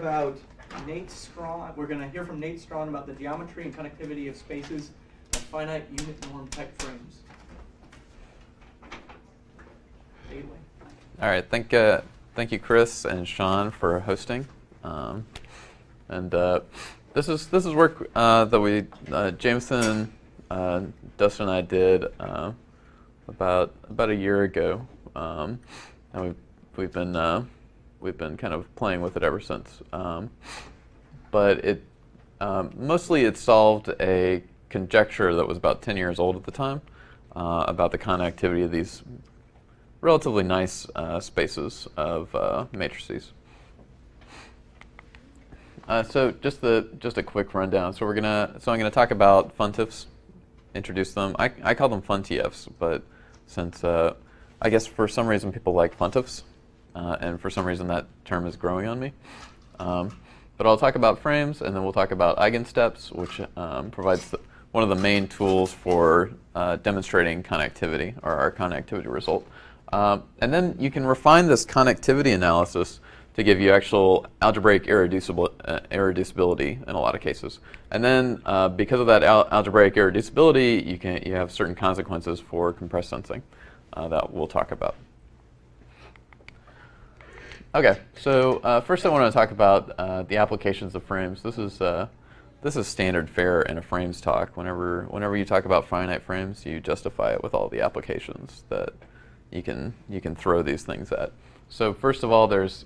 about Nate Strawn. We're going to hear from Nate Strawn about the geometry and connectivity of spaces of finite unit norm type frames. Gateway. All right, thank you, Chris and Sean, for hosting. This is work that we Jameson, Dustin, and I did about a year ago, and we've been kind of playing with it ever since. But it mostly it solved a conjecture that was about 10 years old at the time about the connectivity of these relatively nice spaces of matrices. So just a quick rundown. So I'm gonna talk about funtifs, introduce them. I call them funtfs, but since I guess for some reason people like funtifs, and for some reason that term is growing on me. But I'll talk about frames, and then we'll talk about eigensteps, which provides one of the main tools for demonstrating connectivity, or our connectivity result. And then you can refine this connectivity analysis to give you actual algebraic irreducibility in a lot of cases. And then because of that algebraic irreducibility, you have certain consequences for compressed sensing that we'll talk about. Okay, so first I want to talk about the applications of frames. This is standard fare in a frames talk. Whenever you talk about finite frames, you justify it with all the applications that you can throw these things at. So first of all, there's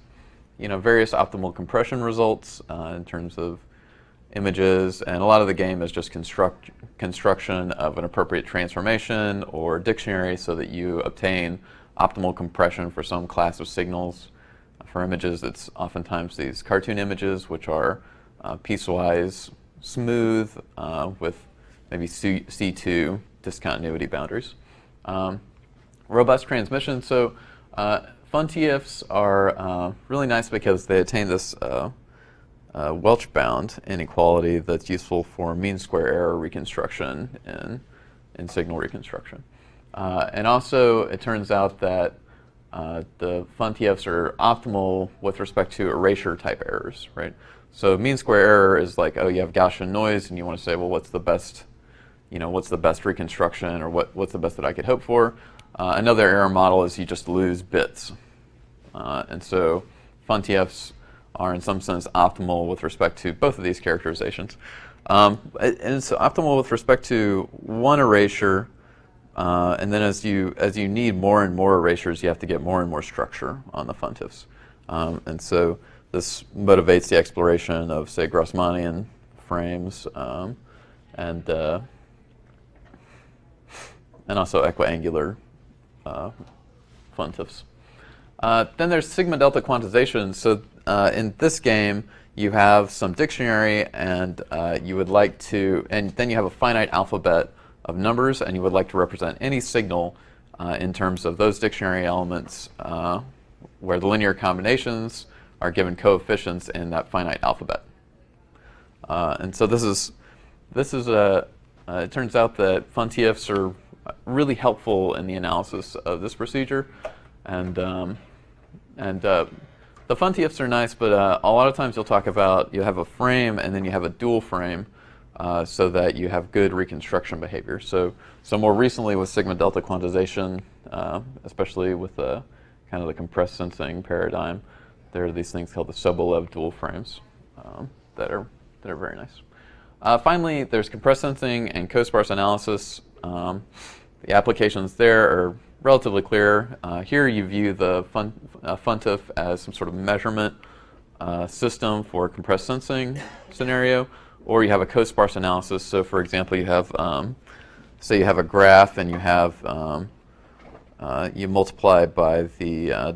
various optimal compression results in terms of images, and a lot of the game is just construction of an appropriate transformation or dictionary so that you obtain optimal compression for some class of signals. For images, it's oftentimes these cartoon images, which are piecewise smooth with maybe C2 discontinuity boundaries. Robust transmission. So funtfs are really nice because they attain this Welch bound inequality that's useful for mean square error reconstruction in signal reconstruction. And also, it turns out that the funtfs are optimal with respect to erasure type errors, right? So mean square error is like, oh, you have Gaussian noise, and you want to say, well, what's the best reconstruction, or what's the best that I could hope for? Another error model is you just lose bits. And so funtfs are in some sense optimal with respect to both of these characterizations. And it's optimal with respect to one erasure, and then as you need more and more erasures, you have to get more and more structure on the funtfs. And so this motivates the exploration of, say, Grassmannian frames, and also equiangular funtfs. Then there's sigma delta quantization. So in this game, you have some dictionary, and then you have a finite alphabet of numbers, and you would like to represent any signal in terms of those dictionary elements where the linear combinations are given coefficients in that finite alphabet. And so it turns out that funtfs are really helpful in the analysis of this procedure, and the funtfs are nice, but a lot of times you have a frame and then you have a dual frame, so that you have good reconstruction behavior. So more recently with sigma delta quantization, especially with the kind of the compressed sensing paradigm, there are these things called the Sobolev dual frames that are very nice. Finally, there's compressed sensing and cosparse analysis. The applications there are relatively clear. Here you view the funtf as some sort of measurement system for a compressed sensing scenario, or you have a cosparse analysis. So for example, you have, say you have a graph, and you have, you multiply by the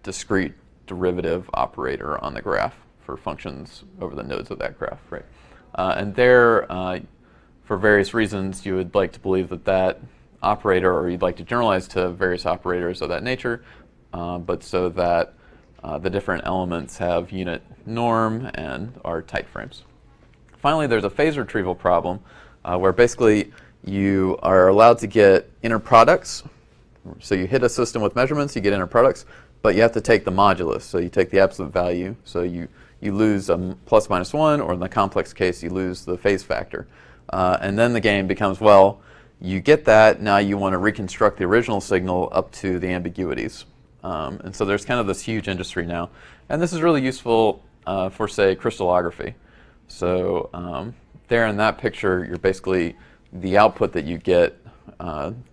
discrete derivative operator on the graph for functions over the nodes of that graph, right? And there, for various reasons, you would like to believe that operator, or you'd like to generalize to various operators of that nature, but so that the different elements have unit norm and are tight frames. Finally, there's a phase retrieval problem where basically you are allowed to get inner products. So you hit a system with measurements, you get inner products, but you have to take the modulus. So you take the absolute value. So you you lose a plus minus 1, or in the complex case, you lose the phase factor. And then the game becomes, well, you get that, now you want to reconstruct the original signal up to the ambiguities. And so there's kind of this huge industry now. And this is really useful for, say, crystallography. So there in that picture, you're basically, the output that you get,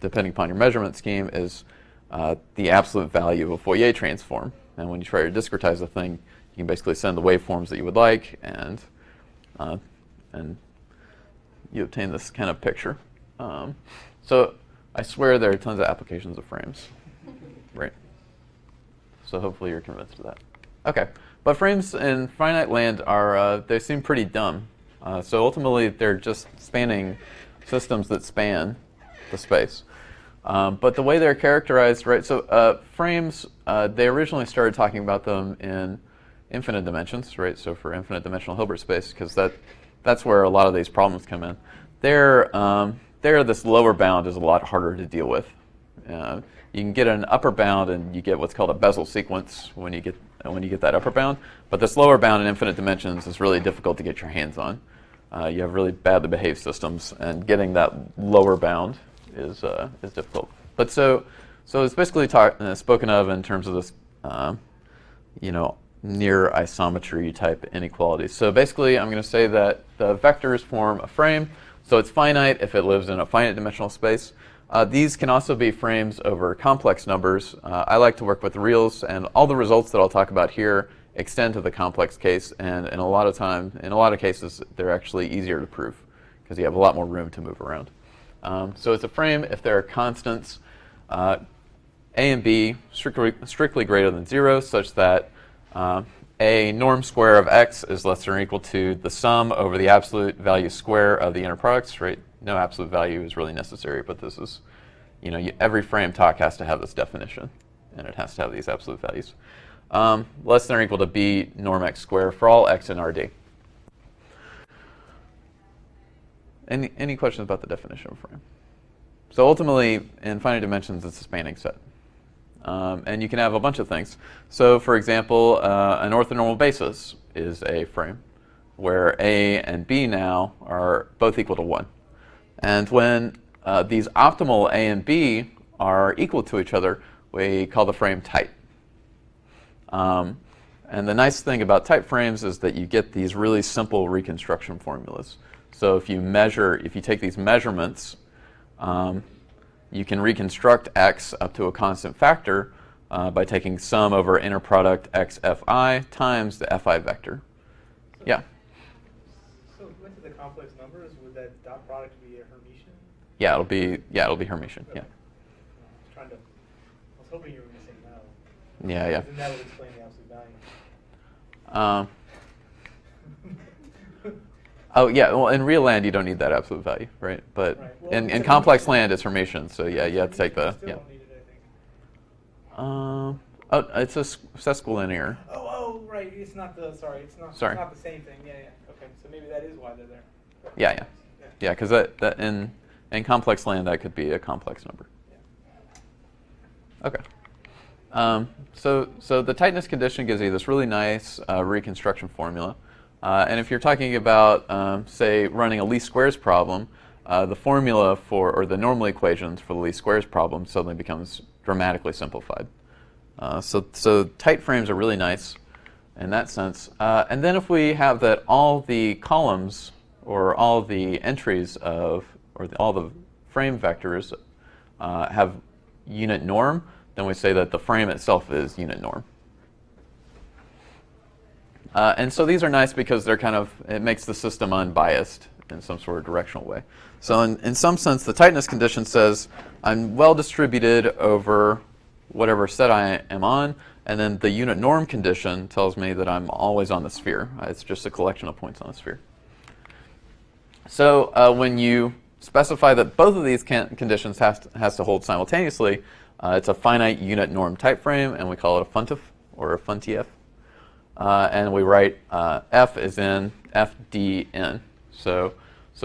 depending upon your measurement scheme, is the absolute value of a Fourier transform. And when you try to discretize the thing, you can basically send the waveforms that you would like, and you obtain this kind of picture. So I swear there are tons of applications of frames, right? So hopefully you're convinced of that. Okay, but frames in finite land are, they seem pretty dumb. So ultimately they're just spanning systems that span the space. But the way they're characterized, right, so frames, they originally started talking about them in infinite dimensions, right, so for infinite dimensional Hilbert space, because that's where a lot of these problems come in. There, this lower bound is a lot harder to deal with. You can get an upper bound, and you get what's called a Bessel sequence when you get that upper bound. But this lower bound in infinite dimensions is really difficult to get your hands on. You have really badly behaved systems, and getting that lower bound is difficult. But so it's basically spoken of in terms of this, near isometry type inequalities. So basically, I'm going to say that the vectors form a frame. So it's finite if it lives in a finite dimensional space. These can also be frames over complex numbers. I like to work with reals, and all the results that I'll talk about here extend to the complex case, and in a lot of cases, they're actually easier to prove because you have a lot more room to move around. So it's a frame if there are constants A and B strictly greater than 0, such that a norm square of x is less than or equal to the sum over the absolute value square of the inner products, right? No absolute value is really necessary, but this is, every frame talk has to have this definition, and it has to have these absolute values. Less than or equal to b norm x squared for all x in Rd. Any questions about the definition of a frame? So ultimately, in finite dimensions, it's a spanning set. And you can have a bunch of things. So for example, an orthonormal basis is a frame where A and B now are both equal to 1. And when these optimal A and B are equal to each other, we call the frame tight. And the nice thing about tight frames is that you get these really simple reconstruction formulas. So if you take these measurements, you can reconstruct x up to a constant factor by taking sum over inner product x fi times the fi vector. Yeah? So with the complex numbers, would that dot product be a Hermitian? Yeah, it'll be Hermitian. Okay. Yeah. I was hoping you were going to say no. Yeah. Then that would explain the absolute value. Oh yeah, well in real land you don't need that absolute value, right? But Right. Well, in it's complex Hermitian. land it's Hermitian, so yeah, you have to take the Still yeah. don't need it, I think. It's a sesquilinear. Oh, right. It's not the. Sorry. It's not the same thing. Yeah. Okay. So maybe that is why they're there. Yeah, because that in complex land that could be a complex number. Yeah. Okay. So the tightness condition gives you this really nice reconstruction formula. And if you're talking about, say, running a least squares problem, the formula or the normal equations for the least squares problem suddenly becomes dramatically simplified. So tight frames are really nice in that sense. And then if we have that all the columns or all the entries all the frame vectors have unit norm, then we say that the frame itself is unit norm. And so these are nice because it makes the system unbiased in some sort of directional way. So in some sense, the tightness condition says I'm well distributed over whatever set I am on, and then the unit norm condition tells me that I'm always on the sphere. It's just a collection of points on the sphere. So when you specify that both of these conditions has to hold simultaneously, it's a finite unit norm type frame, and we call it a funtif or a funtief. And we write f is in fdn. So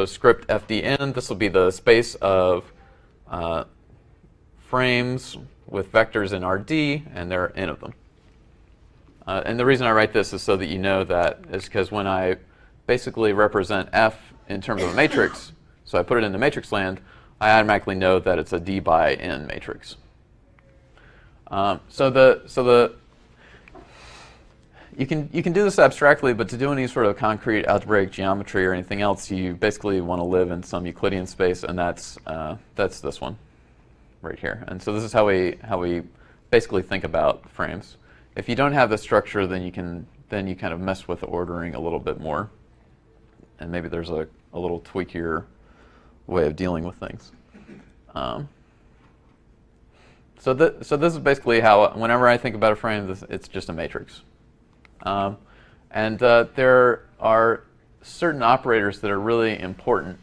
script fdn, this will be the space of frames with vectors in Rd, and there are n of them. And the reason I write this is so that you know that is because when I basically represent f in terms of a matrix, so I put it into matrix land, I automatically know that it's a d by n matrix. You can do this abstractly, but to do any sort of concrete algebraic geometry or anything else, you basically want to live in some Euclidean space, and that's this one right here. And so this is how we basically think about frames. If you don't have this structure, then you kind of mess with the ordering a little bit more, and maybe there's a little tweakier way of dealing with things. So this is basically how, whenever I think about a frame, it's just a matrix. There are certain operators that are really important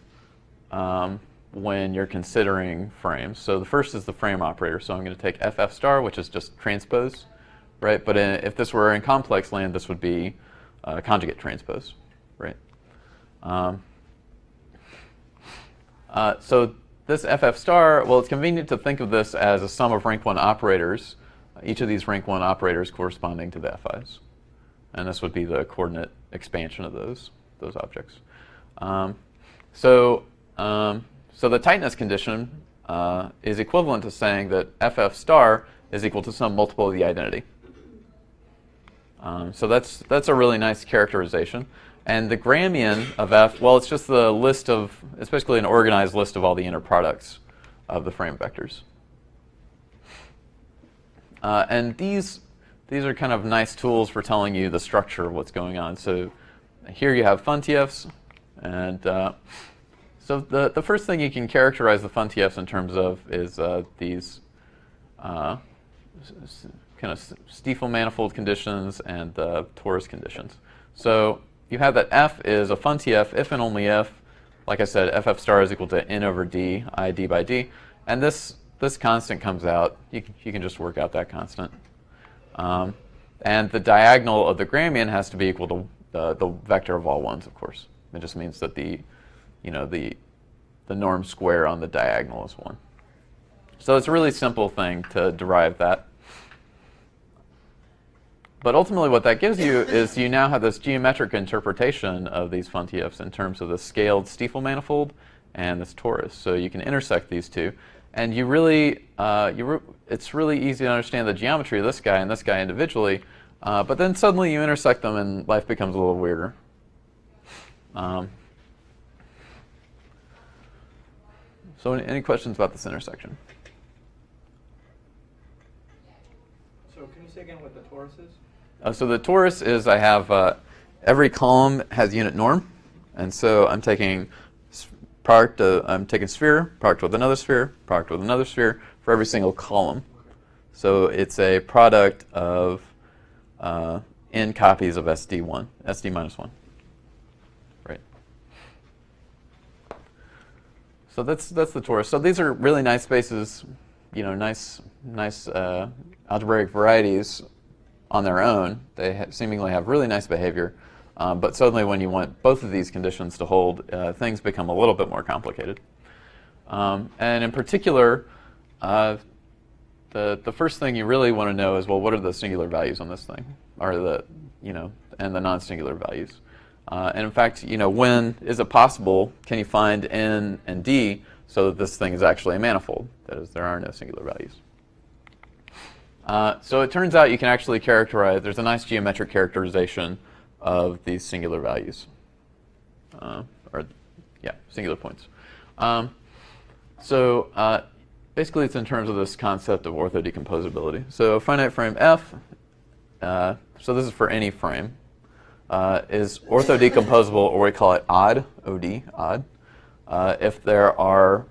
when you're considering frames. So the first is the frame operator. So I'm going to take FF star, which is just transpose, right? But if this were in complex land, this would be conjugate transpose, right? So this FF star, well, it's convenient to think of this as a sum of rank 1 operators, each of these rank 1 operators corresponding to the FIs. And this would be the coordinate expansion of those objects. So the tightness condition is equivalent to saying that FF star is equal to some multiple of the identity. So that's a really nice characterization. And the Gramian of F, well, it's just the list of, it's basically an organized list of all the inner products of the frame vectors. And these are kind of nice tools for telling you the structure of what's going on. So here you have fun-TFs, and so the first thing you can characterize the fun-TFs in terms of is these kind of Stiefel manifold conditions and the torus conditions. So you have that F is a fun-TF if and only if, like I said, FF star is equal to n over d, I d by d, and this constant comes out. You can just work out that constant. And the diagonal of the Gramian has to be equal to the vector of all ones, of course. It just means that the norm square on the diagonal is 1. So it's a really simple thing to derive that. But ultimately what that gives you is you now have this geometric interpretation of these fun-TFs in terms of the scaled Stiefel manifold and this torus. So you can intersect these two. And you really, it's really easy to understand the geometry of this guy and this guy individually, but then suddenly you intersect them and life becomes a little weirder. So any questions about this intersection? So can you say again what the torus is? So the torus is I have every column has unit norm, and so I'm taking sphere, product with another sphere, product with another sphere for every single column. So it's a product of n copies of SD1, SD minus 1. Right. So that's the torus. So these are really nice spaces, nice algebraic varieties on their own. They seemingly have really nice behavior. But suddenly when you want both of these conditions to hold, things become a little bit more complicated. And in particular, the first thing you really want to know is, well, what are the singular values on this thing? And the non-singular values. And in fact, when is it possible, can you find n and d so that this thing is actually a manifold? That is, there are no singular values. So it turns out you can actually characterize, there's a nice geometric characterization of these singular values, singular points. Basically it's in terms of this concept of orthodecomposability. So finite frame F, so this is for any frame, is orthodecomposable, or we call it odd, OD, odd, if there are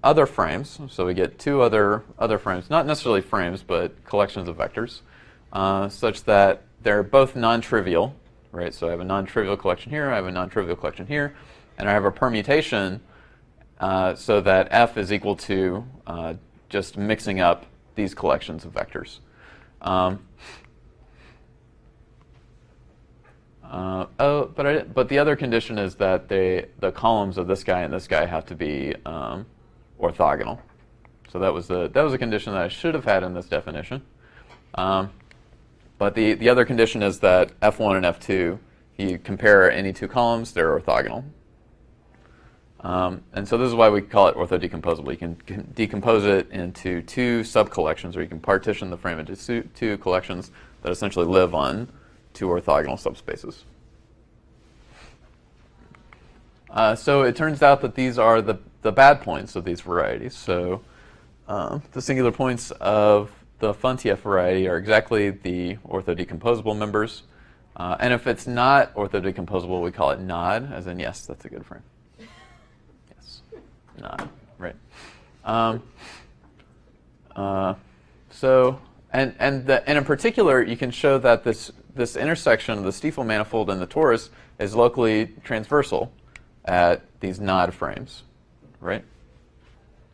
other frames. So we get two other frames, not necessarily frames, but collections of vectors, such that they're both non-trivial, right? So I have a non-trivial collection here, I have a non-trivial collection here, and I have a permutation so that F is equal to just mixing up these collections of vectors. But the other condition is that the columns of this guy and this guy have to be orthogonal. So that was a condition that I should have had in this definition. But the other condition is that F1 and F2, if you compare any two columns, they're orthogonal. And so this is why we call it orthodecomposable. You can decompose it into two sub-collections, or you can partition the frame into two collections that essentially live on two orthogonal subspaces. So it turns out that these are the bad points of these varieties. So the singular points of the FunTF variety are exactly the orthodecomposable members. And if it's not orthodecomposable, we call it NOD, as in yes, that's a good frame. Nod, right? And in particular, you can show that this intersection of the Stiefel manifold and the torus is locally transversal at these NOD frames, right?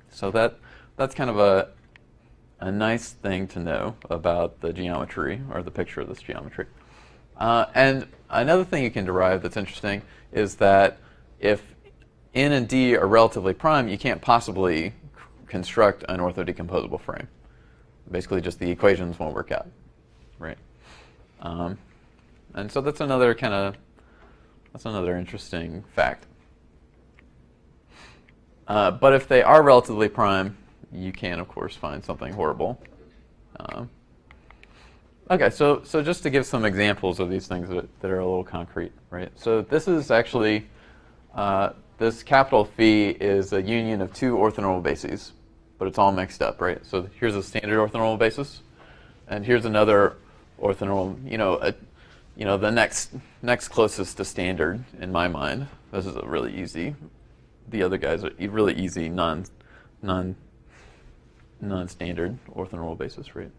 So that's kind of a nice thing to know about the geometry, or the picture of this geometry. And another thing you can derive that's interesting is that if N and D are relatively prime, you can't possibly construct an orthodecomposable frame. Basically, just the equations won't work out, right? And so that's another interesting fact. But if they are relatively prime, you can, of course, find something horrible. Okay, so just to give some examples of these things that are a little concrete, right? So this is actually this capital Phi is a union of two orthonormal bases, but it's all mixed up, right? So here's a standard orthonormal basis, and here's another orthonormal, the next closest to standard in my mind. This is a really easy. The other guys are really easy non-standard orthonormal basis, right?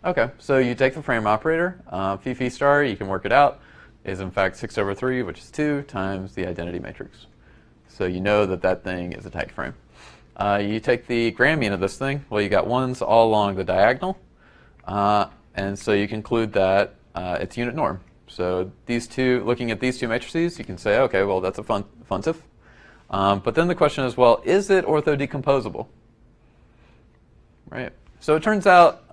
Okay, so you take the frame operator, phi star, you can work it out, is in fact 6/3, which is 2, times the identity matrix. So you know that thing is a tight frame. You take the gram mean of this thing. Well, you got ones all along the diagonal. And so you conclude that it's unit norm. So looking at these two matrices, you can say, okay, well, that's a FunTF. But then the question is, well, is it orthodecomposable? Right? So it turns out,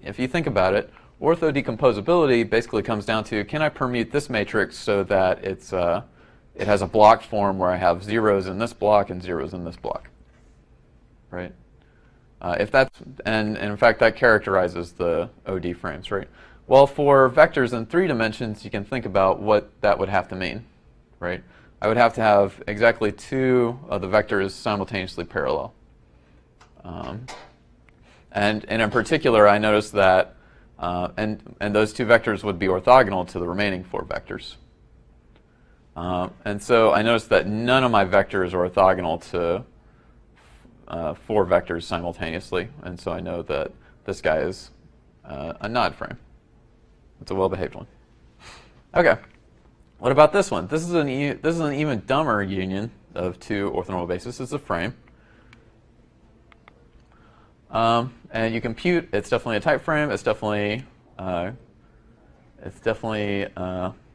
if you think about it, orthodecomposability basically comes down to, can I permute this matrix so that it has a block form where I have zeros in this block and zeros in this block, right? And in fact, that characterizes the OD frames, right? Well, for vectors in 3 dimensions, you can think about what that would have to mean, right? I would have to have exactly 2 of the vectors simultaneously parallel. And in particular, I noticed that, and those 2 vectors would be orthogonal to the remaining 4 vectors. And so I noticed that none of my vectors are orthogonal to 4 vectors simultaneously, and so I know that this guy is a NOD frame. It's a well-behaved one. Okay, what about this one? This is an even dumber union of 2 orthonormal bases. It's a frame. And you compute, it's definitely a type frame, it's definitely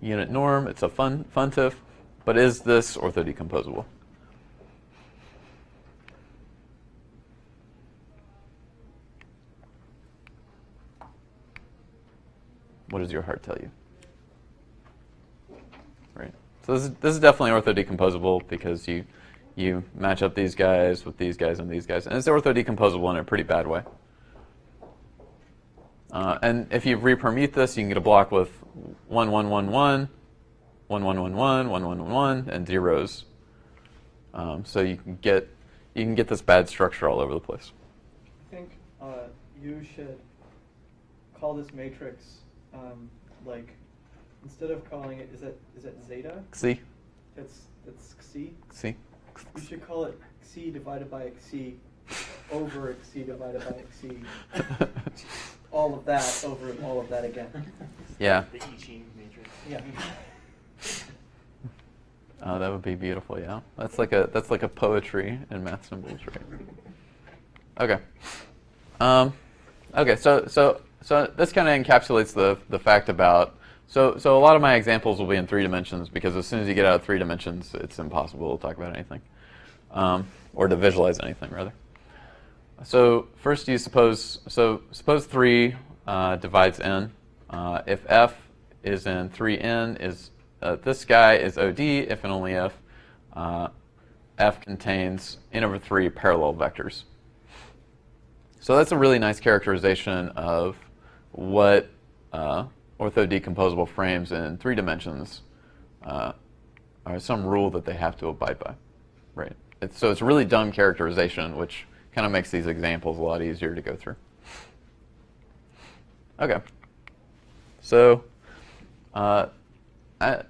unit norm, it's a FunTF, but is this orthodecomposable? What does your heart tell you? Right. So this is definitely orthodecomposable because you match up these guys with these guys and these guys, and it's orthodecomposable in a pretty bad way. And if you repermute this, you can get a block with 1, 1, 1, 1, 1, 1, 1, 1, 1, 1, 1, 1, and zeros. So you can get this bad structure all over the place. I think you should call this matrix like, instead of calling it, is it zeta? Xi. It's Xi. Xi. You should call it Xi divided by Xi over Xi divided by Xi. All of that over all of that again. Yeah. The I Ching matrix. Yeah. Oh, that would be beautiful. Yeah. That's like a poetry in math symbols, right? Okay. Okay. So this kind of encapsulates the fact about. So a lot of my examples will be in 3 dimensions because as soon as you get out of 3 dimensions, it's impossible to talk about anything, or to visualize anything rather. So first you suppose 3 divides n. If f is in 3n, is this guy is OD if and only if f contains n over 3 parallel vectors. So that's a really nice characterization of what ortho-decomposable frames in 3 dimensions are some rule that they have to abide by, right? So it's a really dumb characterization, which kind of makes these examples a lot easier to go through. Okay. So I'm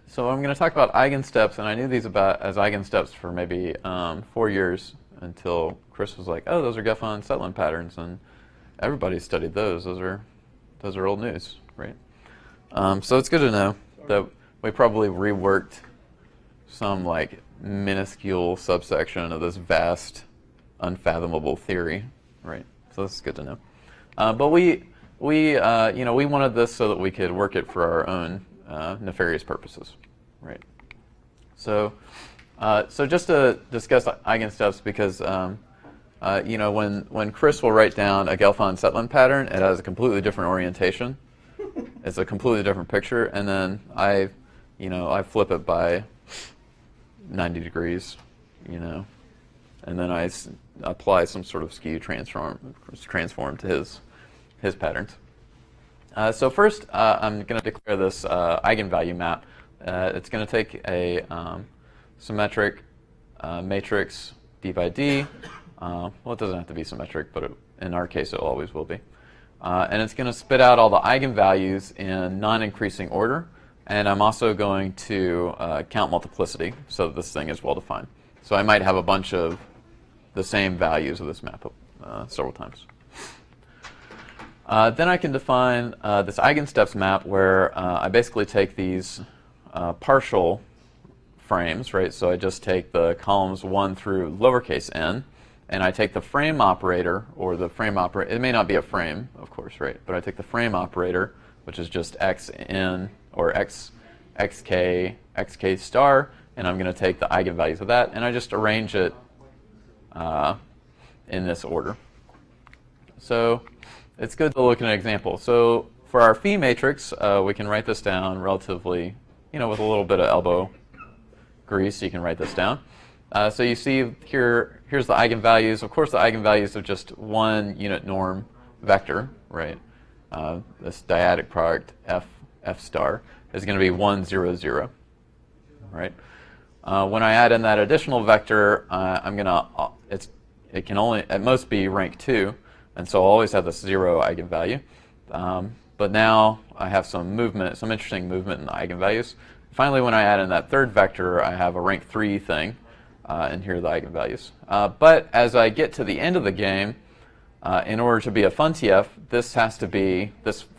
going to talk about eigensteps, and I knew these as eigensteps for maybe 4 years until Chris was like, "Oh, those are Geffen-Settlin patterns," and everybody studied those. Those are old news, right? So it's good to know that we probably reworked some like minuscule subsection of this vast, unfathomable theory, right? So this is good to know. But we wanted this so that we could work it for our own nefarious purposes, right? So just to discuss eigensteps, because when Chris will write down a Gelfand-Settlin pattern, it has a completely different orientation. It's a completely different picture, and then I flip it by 90 degrees, and then I apply some sort of skew transform to his patterns. So first, I'm going to declare this eigenvalue map. It's going to take a symmetric matrix d by d. Well, it doesn't have to be symmetric, but in our case, it always will be. And it's going to spit out all the eigenvalues in non-increasing order. And I'm also going to count multiplicity so that this thing is well-defined. So I might have a bunch of the same values of this map several times. Then I can define this eigensteps map where I basically take these partial frames, right? So I just take the columns 1 through lowercase n, and I take the frame operator, or the frame operator. It may not be a frame, of course, right? But I take the frame operator, which is just xn, or xk star, and I'm going to take the eigenvalues of that, and I just arrange it in this order. So it's good to look at an example. So for our phi matrix, we can write this down relatively, with a little bit of elbow grease, you can write this down. So you see here's the eigenvalues. Of course, the eigenvalues of just one unit norm vector, right? This dyadic product f star is going to be 1, 0, 0, right? When I add in that additional vector, it can only at most be rank 2, and so I'll always have this 0 eigenvalue. But now I have some interesting movement in the eigenvalues. Finally, when I add in that third vector, I have a rank 3 thing, and here are the eigenvalues. But as I get to the end of the game, in order to be a FunTF, this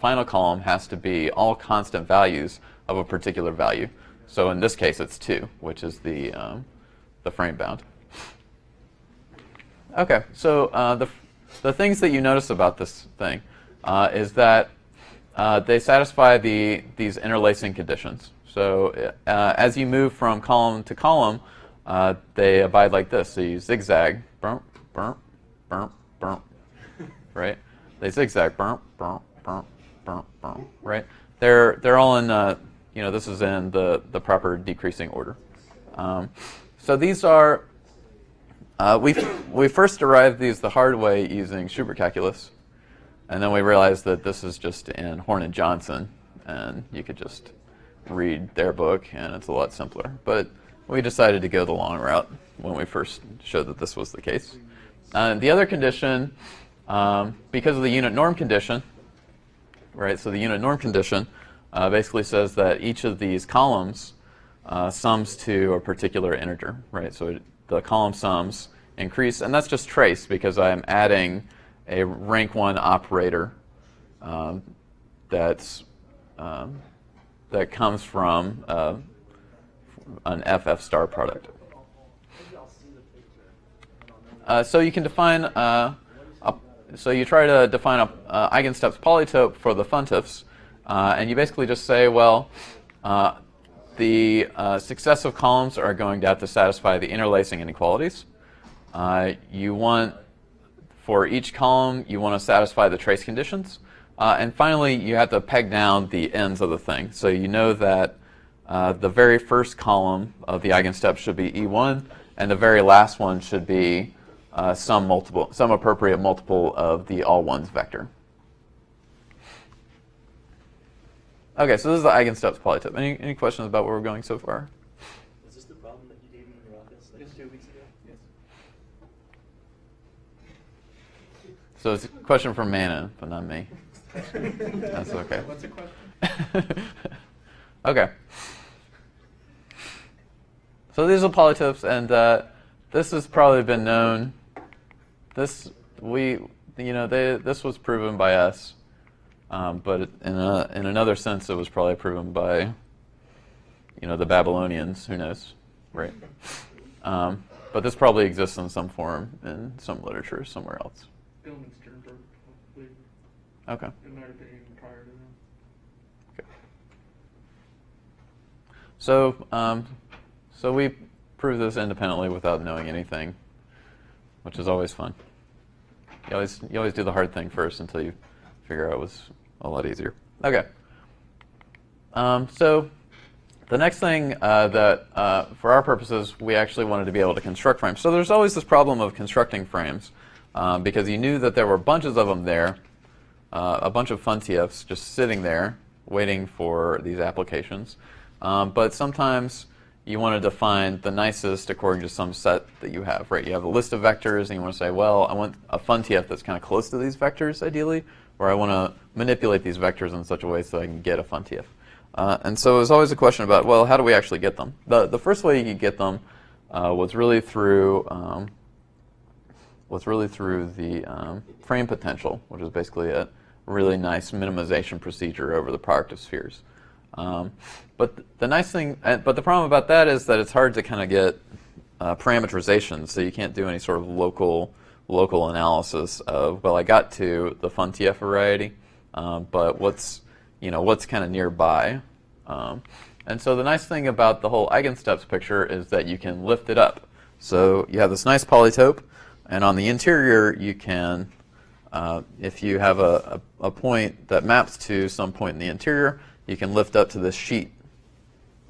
final column has to be all constant values of a particular value. So in this case, it's 2, which is the frame bound. Okay, so the things that you notice about this thing is that they satisfy these interlacing conditions. So as you move from column to column, they abide like this. So you zigzag, burp, burp, burp, burp, right? They zigzag, burp, burp, burp, burp, burp, right? They're all in, this is in the proper decreasing order. So these are, we first derived these the hard way using Schubert calculus, and then we realized that this is just in Horn and Johnson, and you could just read their book, and it's a lot simpler. But we decided to go the long route when we first showed that this was the case. The other condition, because of the unit norm condition, right? So the unit norm condition basically says that each of these columns sums to a particular integer, right? So the column sums increase, and that's just trace because I'm adding a rank 1 operator that comes from an FF star product. So you can define, so you try to define a eigensteps polytope for the FunTIFs, and you basically just say, well, the successive columns are going to have to satisfy the interlacing inequalities. You want for each column, you want to satisfy the trace conditions. And finally, you have to peg down the ends of the thing. So you know that the very first column of the eigenstep should be E1, and the very last one should be some appropriate multiple of the all ones vector. Okay, so this is the eigensteps polytope. Any questions about where we're going so far? Is this the problem that you gave me in your office like 2 weeks ago? Yes. So it's a question from Manon, but not me. That's okay. What's the question? Okay. So these are polytopes, and this has probably been known. This was proven by us, but in another sense, it was probably proven by the Babylonians. Who knows, right? But this probably exists in some form in some literature somewhere else. Okay. It might have been even prior to that. Okay. So we prove this independently without knowing anything, which is always fun. You always do the hard thing first until you figure out it was a lot easier. Okay. So the next thing that, for our purposes, we actually wanted to be able to construct frames. So there's always this problem of constructing frames because you knew that there were bunches of them there. A bunch of fun TFs just sitting there waiting for these applications. But sometimes you want to define the nicest according to some set that you have, right? You have a list of vectors and you want to say, well, I want a fun TF that's kind of close to these vectors ideally, or I want to manipulate these vectors in such a way so I can get a fun TF. And so there's always a question about, well, how do we actually get them? The first way you could get them was really through the frame potential, which is basically a really nice minimization procedure over the product of spheres. But the problem about that is that it's hard to kind of get parameterization, so you can't do any sort of local analysis of, well, I got to the fun TF variety, but what's kind of nearby. And so the nice thing about the whole eigensteps picture is that you can lift it up. So you have this nice polytope, and on the interior you can, if you have a point that maps to some point in the interior, you can lift up to this sheet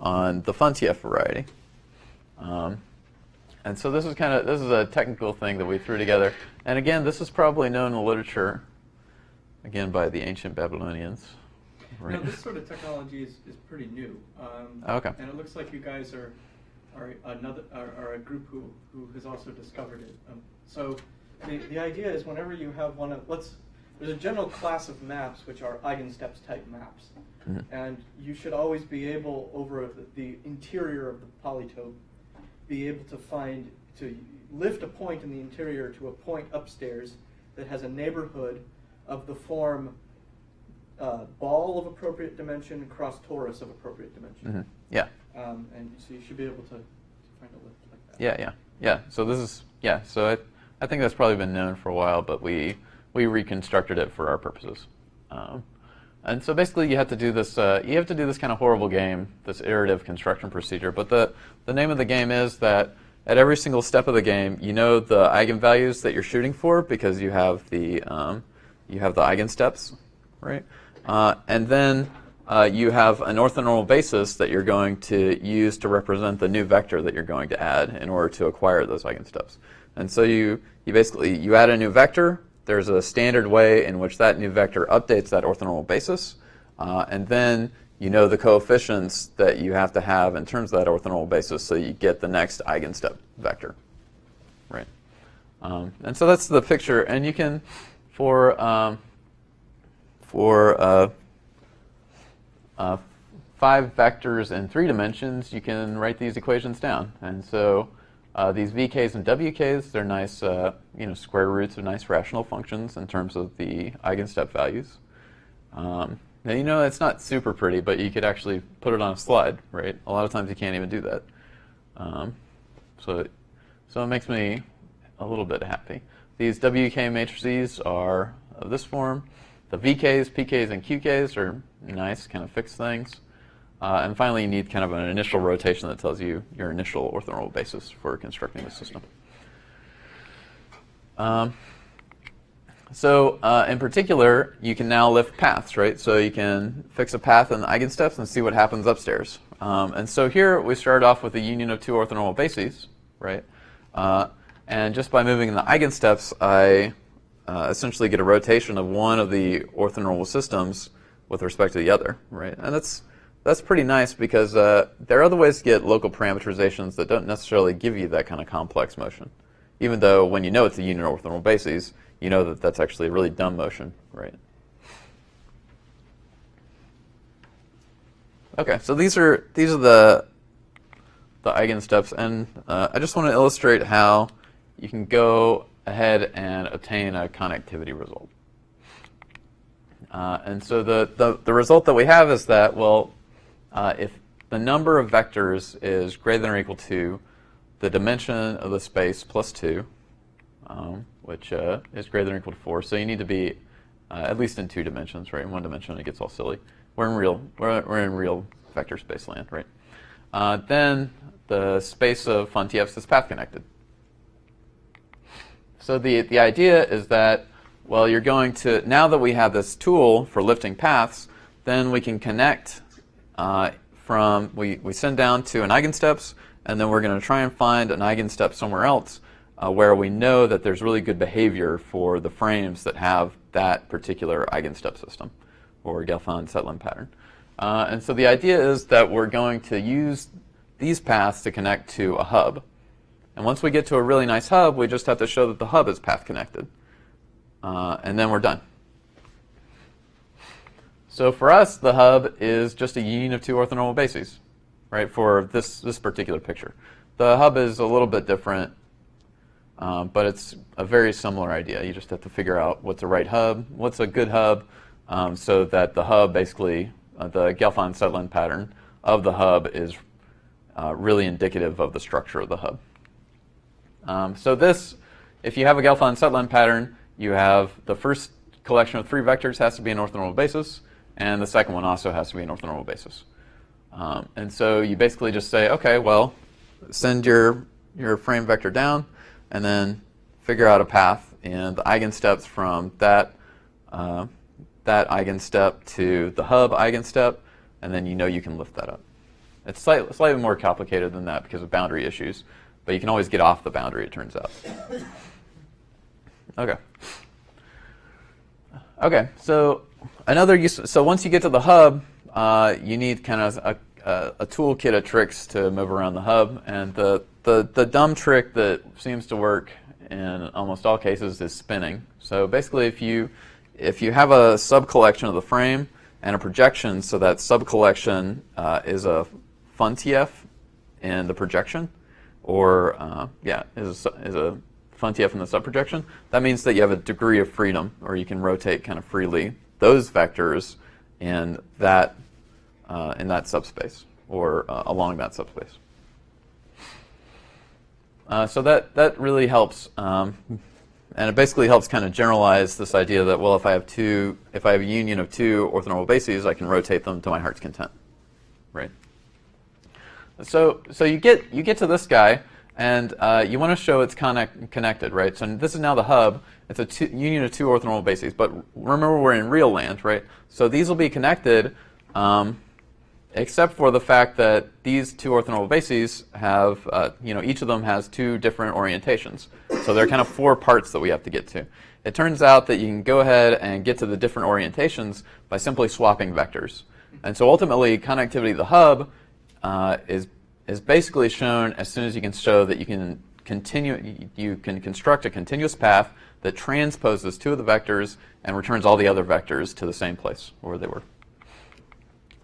on the fun TF variety. And so this is a technical thing that we threw together. And again, this is probably known in the literature, again, by the ancient Babylonians. Right? No, this sort of technology is pretty new. Okay. And it looks like you guys are a group who has also discovered it. So the idea is whenever you have there's a general class of maps which are eigensteps type maps. Mm-hmm. And you should always be able, over the interior of the polytope, be able to lift a point in the interior to a point upstairs that has a neighborhood of the form ball of appropriate dimension cross torus of appropriate dimension. Mm-hmm. Yeah. And so you should be able to find a lift like that. Yeah. So this is, so I think that's probably been known for a while, but we reconstructed it for our purposes. And so basically you have to do this kind of horrible game, this iterative construction procedure. But the name of the game is that at every single step of the game, you know the eigenvalues that you're shooting for because you have the eigensteps, right? And then you have an orthonormal basis that you're going to use to represent the new vector that you're going to add in order to acquire those eigensteps. And so you basically add a new vector. There's a standard way in which that new vector updates that orthonormal basis, and then you know the coefficients that you have to have in terms of that orthonormal basis, so you get the next eigenstep vector, right? And so that's the picture. And you can, for 5 vectors in 3 dimensions, you can write these equations down. And so these VKs and WKs, they're nice, square roots of nice rational functions in terms of the eigenstep values. Now, it's not super pretty, but you could actually put it on a slide, right? A lot of times you can't even do that. So it makes me a little bit happy. These WK matrices are of this form. The VKs, PKs, and QKs are nice, kind of fixed things. And finally, you need kind of an initial rotation that tells you your initial orthonormal basis for constructing the system. So in particular, you can now lift paths, right? So you can fix a path in the eigensteps and see what happens upstairs. And so here we started off with a union of two orthonormal bases, right? And just by moving in the eigensteps, I essentially get a rotation of one of the orthonormal systems with respect to the other, right? And that's pretty nice because there are other ways to get local parameterizations that don't necessarily give you that kind of complex motion. Even though when you know it's a union of orthonormal bases, you know that that's actually a really dumb motion, right? Okay, so these are the eigensteps, and I just want to illustrate how you can go ahead and obtain a connectivity result. And so the result that we have is that, well, if the number of vectors is greater than or equal to the dimension of the space plus 2, which is greater than or equal to 4, so you need to be at least in 2 dimensions, right? In 1 dimension, it gets all silly. We're in real vector space land, right? Then the space of fun TFs is path connected. So the idea is that, well, you're going to, now that we have this tool for lifting paths, then we can connect we send down to an eigensteps, and then we're going to try and find an eigenstep somewhere else where we know that there's really good behavior for the frames that have that particular eigenstep system, or Gelfand-Setlin pattern. And so the idea is that we're going to use these paths to connect to a hub. And once we get to a really nice hub, we just have to show that the hub is path connected. And then we're done. So for us, the hub is just a union of two orthonormal bases, right, for this particular picture. The hub is a little bit different, but it's a very similar idea. You just have to figure out what's a right hub, what's a good hub, so that the hub basically, the Gelfand-Setlin pattern of the hub is really indicative of the structure of the hub. So this, if you have a Gelfand-Setlin pattern, you have the first collection of 3 vectors has to be an orthonormal basis, and the second one also has to be an orthonormal basis. And so you basically just say, okay, well, send your frame vector down, and then figure out a path in the eigensteps from that eigenstep to the hub eigenstep, and then you know you can lift that up. It's slightly more complicated than that because of boundary issues, but you can always get off the boundary, it turns out. Okay, so another use. So once you get to the hub, you need kind of a toolkit of tricks to move around the hub, and the dumb trick that seems to work in almost all cases is spinning. So basically, if you have a subcollection of the frame and a projection, so that subcollection is a fun TF in the projection, or is a fun TF in the subprojection, that means that you have a degree of freedom, or you can rotate kind of freely those vectors in that subspace, or along that subspace. So that really helps, and it basically helps kind of generalize this idea that, well, if I have a union of 2 orthonormal bases, I can rotate them to my heart's content, right? So you get to this guy, and you want to show it's connected, right? So this is now the hub. It's a union of 2 orthonormal bases, but remember we're in real land, right? So these will be connected, except for the fact that these 2 orthonormal bases have, each of them has 2 different orientations. So there are kind of 4 parts that we have to get to. It turns out that you can go ahead and get to the different orientations by simply swapping vectors. And so ultimately, connectivity of the hub is basically shown as soon as you can show that you can construct a continuous path that transposes 2 of the vectors and returns all the other vectors to the same place where they were.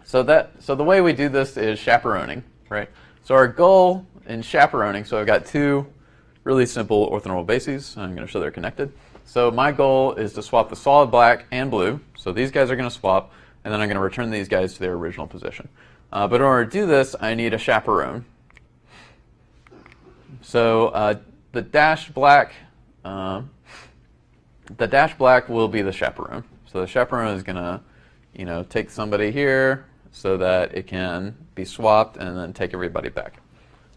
So the way we do this is chaperoning, right? So our goal in chaperoning, so I've got 2 really simple orthonormal bases. I'm going to show they're connected. So my goal is to swap the solid black and blue. So these guys are going to swap, and then I'm going to return these guys to their original position. But in order to do this, I need a chaperone. So the dashed black will be the chaperone. So the chaperone is going to, take somebody here so that it can be swapped and then take everybody back.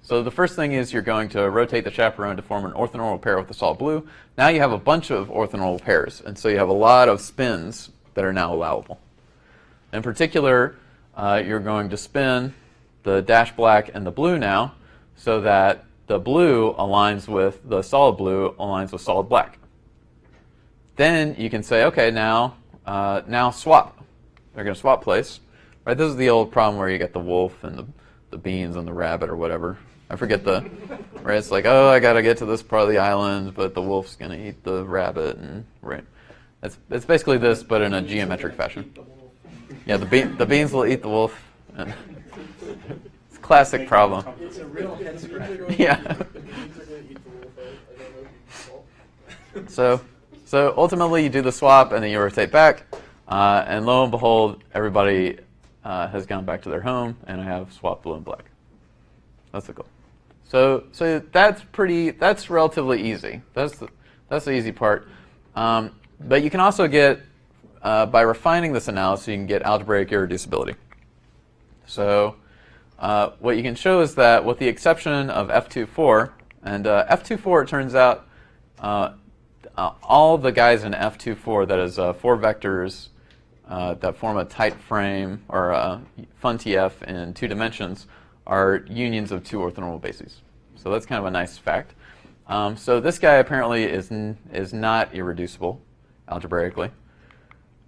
So the first thing is you're going to rotate the chaperone to form an orthonormal pair with the solid blue. Now you have a bunch of orthonormal pairs, and so you have a lot of spins that are now allowable. In particular, you're going to spin the dash black and the blue now, so that the blue aligns with the solid blue aligns with solid black. Then you can say, okay, now swap. They're going to swap place. Right? This is the old problem where you get the wolf and the beans and the rabbit or whatever. I forget right? It's like, oh, I got to get to this part of the island, but the wolf's going to eat the rabbit, and right. It's basically this, but in a geometric fashion. Yeah, the beans will eat the wolf. And it's a classic problem. It's a real head scratcher. Yeah. So ultimately you do the swap and then you rotate back, and lo and behold, everybody has gone back to their home, and I have swapped blue and black. That's the goal. So that's relatively easy. That's the easy part. But you can also get, by refining this analysis, you can get algebraic irreducibility. So what you can show is that with the exception of F24, and F24, it turns out all the guys in F24, that is 4 vectors that form a tight frame, or fun TF in 2 dimensions, are unions of 2 orthonormal bases. So that's kind of a nice fact. So this guy apparently is not irreducible algebraically.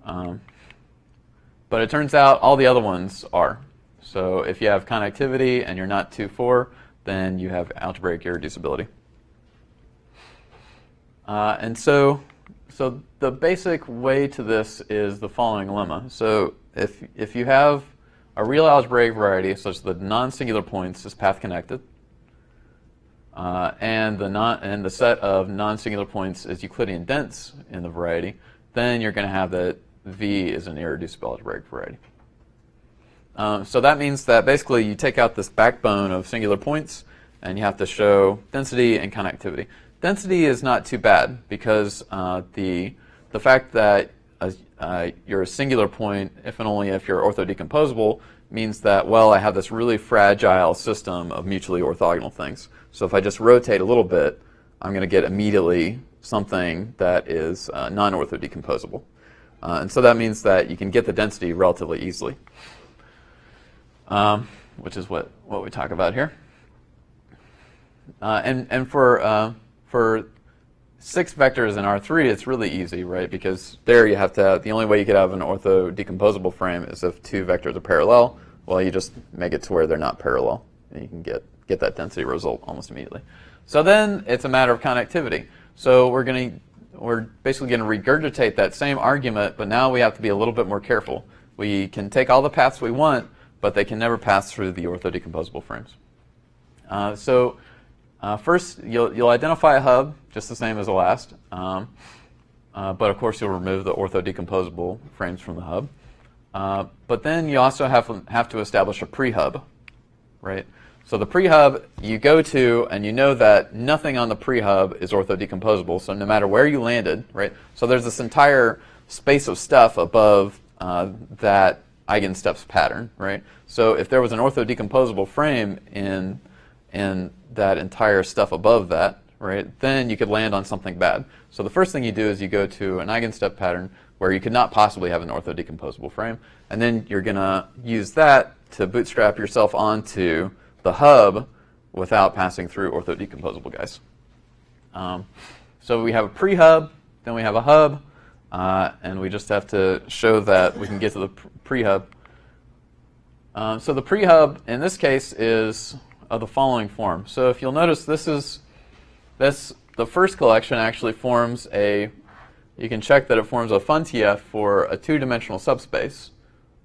But it turns out all the other ones are. So if you have connectivity and you're not 2-4, then you have algebraic irreducibility. And so the basic way to this is the following lemma. So if you have a real algebraic variety such that non-singular points is path connected, and the set of non-singular points is Euclidean dense in the variety, then you're going to have that V is an irreducible algebraic variety. So that means that basically you take out this backbone of singular points, and you have to show density and connectivity. Density is not too bad, because the fact that you're a singular point, if and only if you're orthodecomposable, means that, well, I have this really fragile system of mutually orthogonal things. So if I just rotate a little bit, I'm going to get immediately something that is non-orthodecomposable. And so that means that you can get the density relatively easily, which is what we talk about here. And for 6 vectors in R3, it's really easy, right? Because there you have to, the only way you could have an orthodecomposable frame is if 2 vectors are parallel. Well, you just make it to where they're not parallel, and you can get that density result almost immediately. So then it's a matter of connectivity. So we're basically going to regurgitate that same argument, but now we have to be a little bit more careful. We can take all the paths we want, but they can never pass through the orthodecomposable frames. First, you'll identify a hub, just the same as the last. But of course, you'll remove the orthodecomposable frames from the hub. But then you also have to establish a pre-hub, right? So the pre-hub you go to, and you know that nothing on the pre-hub is orthodecomposable. So no matter where you landed, right? So there's this entire space of stuff above that eigensteps pattern, right? So if there was an orthodecomposable frame in that entire stuff above that, right, then you could land on something bad. So the first thing you do is you go to an eigenstep pattern where you could not possibly have an orthodecomposable frame, and then you're going to use that to bootstrap yourself onto the hub without passing through orthodecomposable guys. So we have a pre-hub, then we have a hub, and we just have to show that we can get to the pre-hub. So the pre-hub in this case is of the following form. So if you'll notice, the first collection actually forms you can check that it forms a fun TF for a 2-dimensional subspace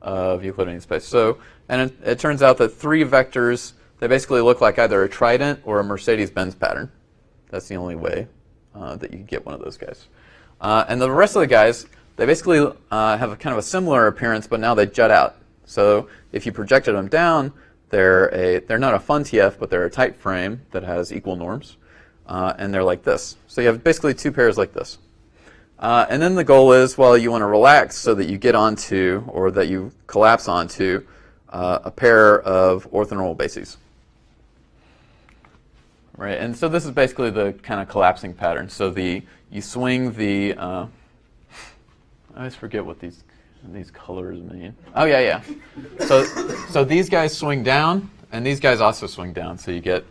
of Euclidean space. So, and it turns out that 3 vectors, they basically look like either a trident or a Mercedes-Benz pattern. That's the only way that you can get one of those guys. And the rest of the guys, they basically have a kind of a similar appearance, but now they jut out. So if you projected them down, they're not a fun TF, but they're a tight frame that has equal norms, and they're like this. So you have basically 2 pairs like this. And then the goal is, well, you want to relax so that you get onto, or that you collapse onto, a pair of orthonormal bases. right? And so this is basically the kind of collapsing pattern. So you swing the I always forget what these colors mean. Oh yeah. So these guys swing down, and these guys also swing down. So you get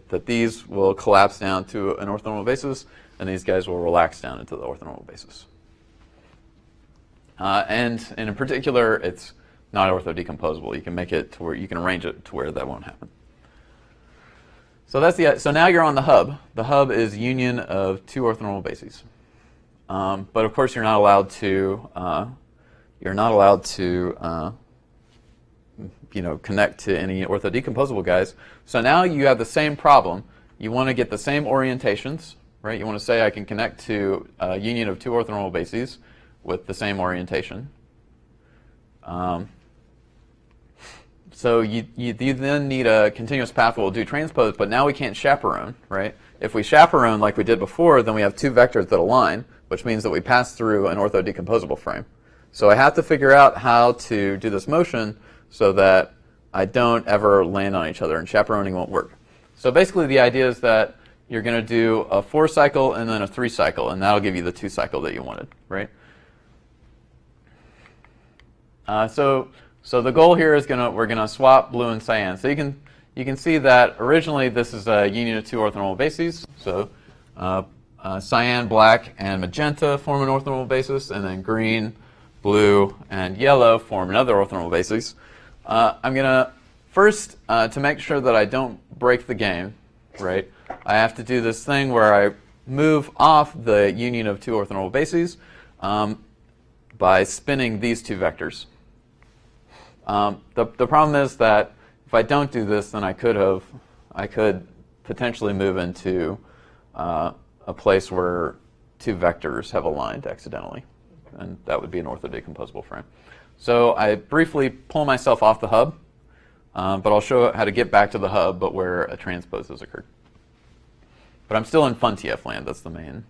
that these will collapse down to an orthonormal basis, and these guys will relax down into the orthonormal basis. And in particular, it's not orthodecomposable. You can make it to where you can arrange it to where that won't happen. So now you're on the hub. The hub is union of two orthonormal bases. But of course, you're not allowed to connect to any orthodecomposable guys. So now you have the same problem. You want to get the same orientations, right? You want to say I can connect to a union of two orthonormal bases with the same orientation. So you then need a continuous path that will do transpose, but now we can't chaperone, right? If we chaperone like we did before, then we have two vectors that align, which means that we pass through an orthodecomposable frame. So I have to figure out how to do this motion so that I don't ever land on each other, and chaperoning won't work. So basically the idea is that you're going to do a 4-cycle and then a 3-cycle, and that'll give you the 2-cycle that you wanted, right? So the goal here is we're gonna swap blue and cyan. So you can see that originally this is a union of two orthonormal bases. So cyan, black, and magenta form an orthonormal basis, and then green, blue, and yellow form another orthonormal basis. I'm gonna first to make sure that I don't break the game, right? I have to do this thing where I move off the union of two orthonormal bases by spinning these two vectors. The problem is that if I don't do this, then I could potentially move into a place where two vectors have aligned accidentally, and that would be an orthodecomposable frame. So I briefly pull myself off the hub, but I'll show how to get back to the hub, but where a transpose has occurred. But I'm still in FunTF land. That's the main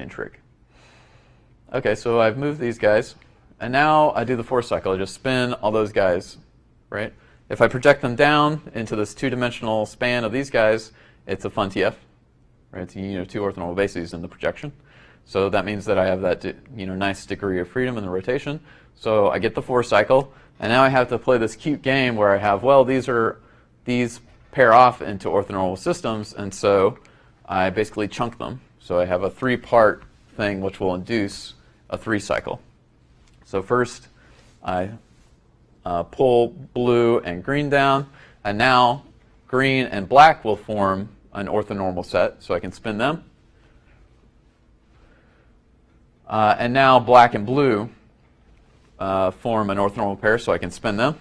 trick. Okay, so I've moved these guys. And now I do the 4-cycle. I just spin all those guys, right? If I project them down into this two-dimensional span of these guys, it's a FunTF, right? It's a union of two orthonormal bases in the projection. So that means that I have that nice degree of freedom in the rotation. So I get the 4-cycle, and now I have to play this cute game where I have, well, these pair off into orthonormal systems, and so I basically chunk them. So I have a 3-part thing which will induce a 3-cycle. So first, I pull blue and green down, and now green and black will form an orthonormal set, so I can spin them. And now black and blue form an orthonormal pair, so I can spin them.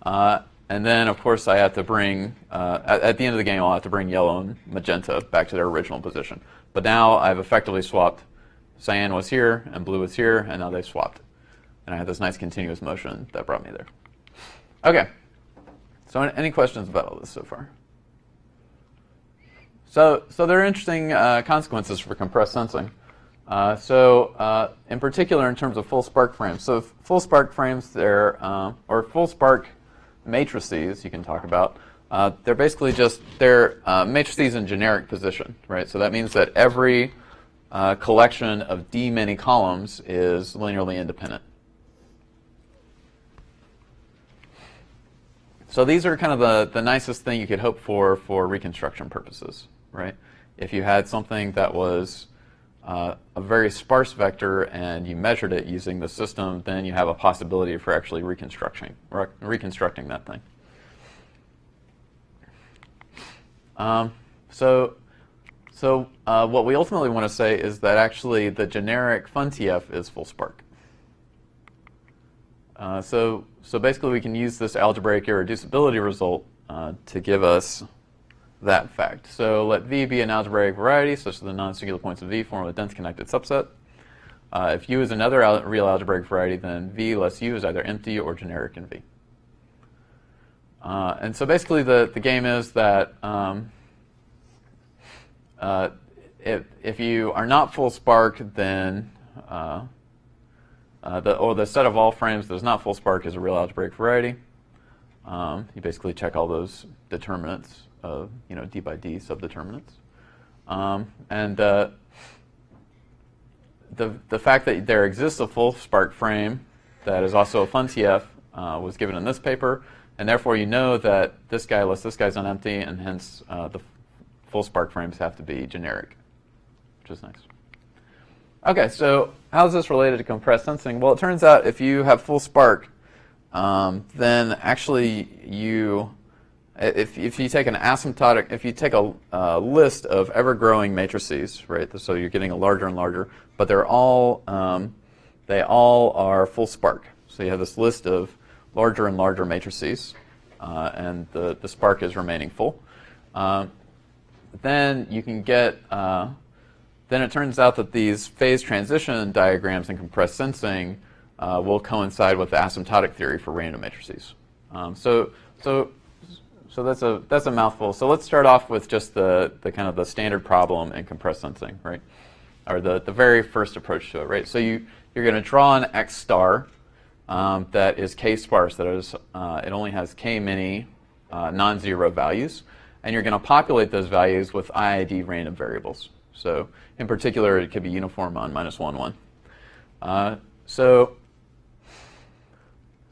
And then, of course, I have to bring, at the end of the game, I'll have to bring yellow and magenta back to their original position. But now I've effectively swapped. Cyan was here, and blue was here, and now they've swapped. And I had this nice continuous motion that brought me there. Okay. So any questions about all this so far? So there are interesting consequences for compressed sensing. In particular, in terms of full spark frames. So full spark frames, or full spark matrices you can talk about, they're basically just, matrices in generic position, right? So that means that every collection of D many columns is linearly independent. So these are kind of the nicest thing you could hope for reconstruction purposes, right? If you had something that was a very sparse vector and you measured it using the system, then you have a possibility for actually reconstructing that thing. So what we ultimately want to say is that actually the generic FunTF is full spark. So basically we can use this algebraic irreducibility result to give us that fact. So let V be an algebraic variety such that the non-singular points of V form a dense connected subset. If U is another real algebraic variety, then V less U is either empty or generic in V. And so basically the game is that if you are not full spark, then the set of all frames that is not full spark is a real algebraic variety. You basically check all those determinants of d by d subdeterminants, and the fact that there exists a full spark frame that is also a FunTF was given in this paper, and therefore you know that this guy less this guy's on empty, and hence the full spark frames have to be generic, which is nice. Okay, so how is this related to compressed sensing? Well, it turns out if you have full spark, then actually if you take an asymptotic, if you take a list of ever-growing matrices, right? So you're getting a larger and larger, but they all are full spark. So you have this list of larger and larger matrices, and the spark is remaining full. Then you can get. Then it turns out that these phase transition diagrams in compressed sensing will coincide with the asymptotic theory for random matrices. So that's a mouthful. So let's start off with just the kind of the standard problem in compressed sensing, right? Or the very first approach to it, right? So you're going to draw an X star that is k sparse. That is, it only has k many non-zero values, and you're going to populate those values with IID random variables. So in particular, it could be uniform on -1, 1.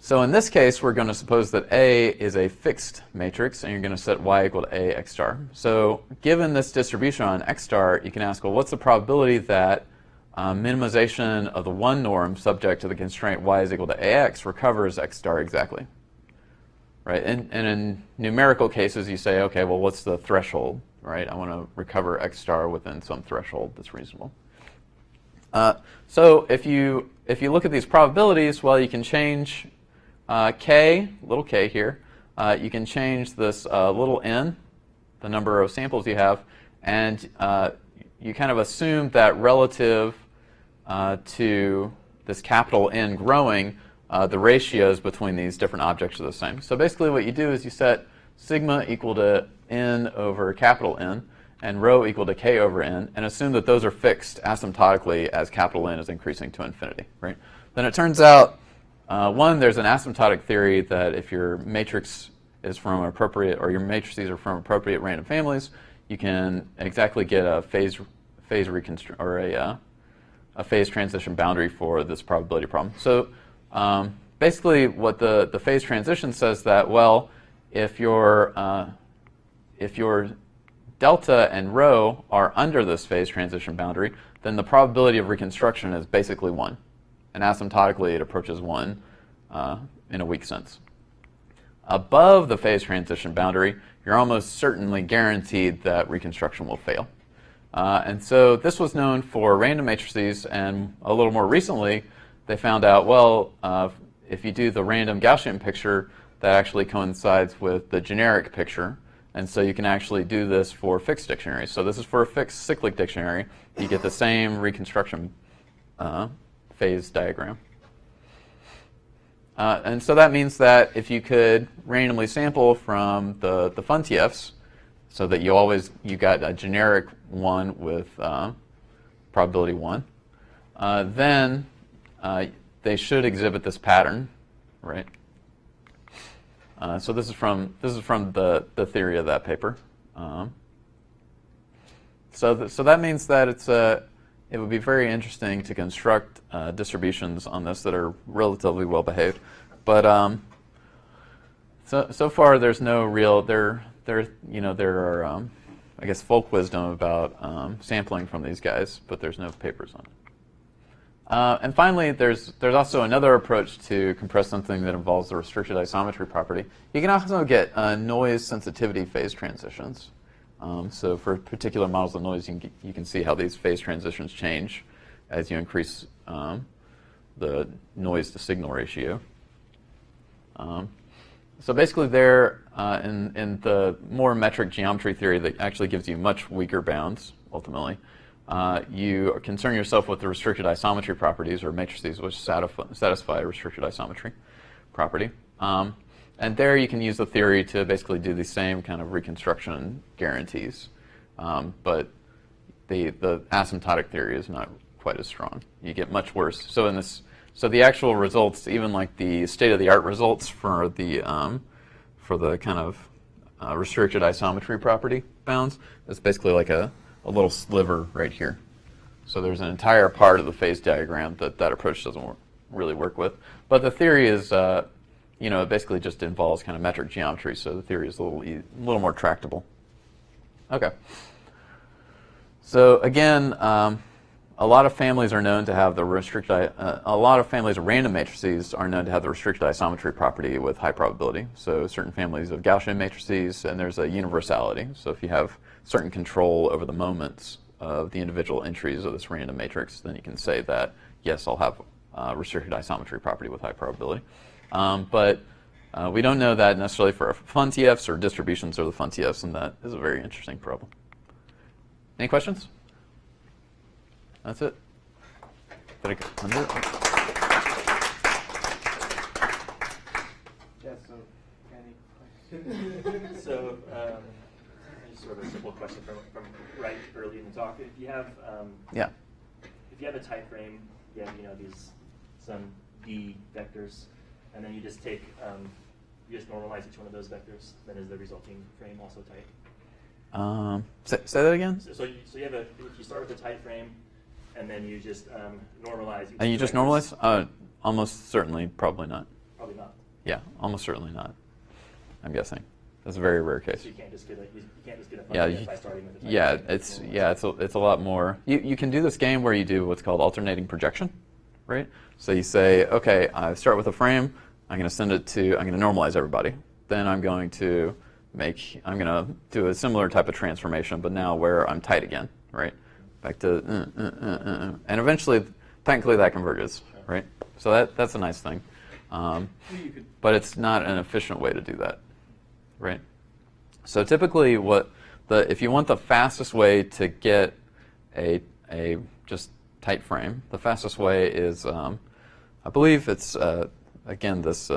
So in this case, we're going to suppose that A is a fixed matrix, and you're going to set y equal to A x star. So given this distribution on x star, you can ask, well, what's the probability that minimization of the 1 norm subject to the constraint y is equal to ax recovers x star exactly? Right? And in numerical cases, you say, okay, well, what's the threshold? Right? I want to recover x star within some threshold that's reasonable. So if you look at these probabilities, well, you can change k, little k here. You can change this little n, the number of samples you have, and you kind of assume that relative to this capital N growing, the ratios between these different objects are the same. So basically what you do is you set sigma equal to n over capital N and rho equal to k over n, and assume that those are fixed asymptotically as capital N is increasing to infinity. Right? Then it turns out, one, there's an asymptotic theory that if your matrix is from appropriate, or your matrices are from appropriate random families, you can exactly get a phase or a phase transition boundary for this probability problem. So basically, what the phase transition says that, well, if your delta and rho are under this phase transition boundary, then the probability of reconstruction is basically 1. And asymptotically, it approaches 1 in a weak sense. Above the phase transition boundary, you're almost certainly guaranteed that reconstruction will fail. And so this was known for random matrices, and a little more recently, they found out, well, if you do the random Gaussian picture, that actually coincides with the generic picture. And so you can actually do this for fixed dictionaries. So this is for a fixed cyclic dictionary. You get the same reconstruction phase diagram. And so that means that if you could randomly sample from the FunTFs, so that you got a generic one with probability 1, then they should exhibit this pattern, right? So this is from the theory of that paper. So that means that it would be very interesting to construct distributions on this that are relatively well behaved, but so far there's no real there are I guess folk wisdom about sampling from these guys, but there's no papers on it. And finally, there's also another approach to compressed sensing that involves the restricted isometry property. You can also get noise sensitivity phase transitions. So for particular models of noise, you can see how these phase transitions change as you increase the noise to signal ratio. So basically there, in the more metric geometry theory that actually gives you much weaker bounds, ultimately, you concern yourself with the restricted isometry properties, or matrices which satisfy a restricted isometry property. And there you can use the theory to basically do the same kind of reconstruction guarantees. But the asymptotic theory is not quite as strong. You get much worse. So the actual results, even like the state-of-the-art results for the for the kind of restricted isometry property bounds. It's basically like a little sliver right here. So there's an entire part of the phase diagram that approach doesn't really work with. But the theory is, it basically just involves kind of metric geometry, so the theory is a little more tractable. Okay. So again, a lot of families are known to have the a lot of families of random matrices are known to have the restricted isometry property with high probability. So certain families of Gaussian matrices, and there's a universality. So if you have certain control over the moments of the individual entries of this random matrix, then you can say that, yes, I'll have restricted isometry property with high probability. But we don't know that necessarily for fun TFs or distributions of the fun TFs, and that is a very interesting problem. Any questions? That's it. Did I get under it? Yeah, so, any questions? So, just sort of a simple question from right early in the talk. If you have if you have a type frame, you have some D vectors, and then you just take you just normalize each one of those vectors. Then is the resulting frame also tight? Say that again. So you have if you start with a type frame, and then you just normalize. And you just normalize? Almost certainly, probably not. Probably not. Yeah, almost certainly not. I'm guessing. That's a very rare case. So you can't just get a function by starting with a type frame. It's a lot more. You can do this game where you do what's called alternating projection, right? So you say, okay, I start with a frame. I'm going to normalize everybody. Then I'm going to do a similar type of transformation, but now where I'm tight again, right? Back to, and eventually, technically that converges, right? So that's a nice thing. But it's not an efficient way to do that, right? So typically if you want the fastest way to get a just tight frame, the fastest way is, I believe it's, again, this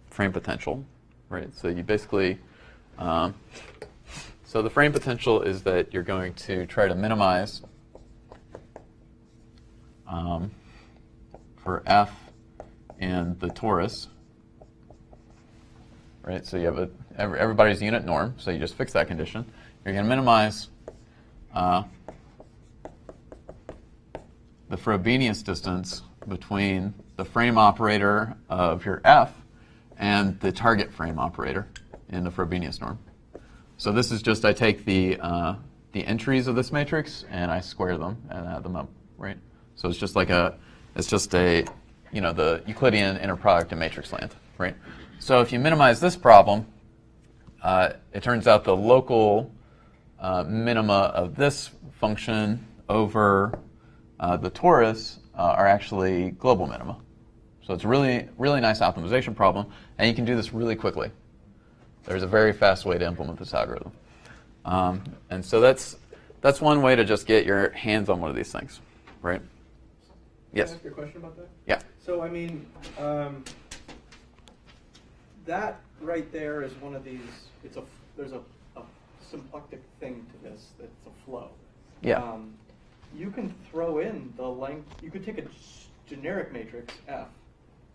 frame potential, right? So you basically, so the frame potential is that you're going to try to minimize for F in the torus, right? So you have everybody's unit norm, so you just fix that condition. You're going to minimize the Frobenius distance between the frame operator of your F and the target frame operator in the Frobenius norm. So this is just, I take the entries of this matrix and I square them and add them up, right? So it's just like the Euclidean inner product in matrix land, right? So if you minimize this problem, it turns out the local minima of this function over the torus are actually global minima. So it's a really, really nice optimization problem, and you can do this really quickly. There's a very fast way to implement this algorithm. And so that's one way to just get your hands on one of these things, right? Yes? Can I ask you a question about that? Yeah. So, I mean, that right there is one of these, there's a symplectic thing to this that's a flow. Yeah. You can throw in the length, you could take a generic matrix, F.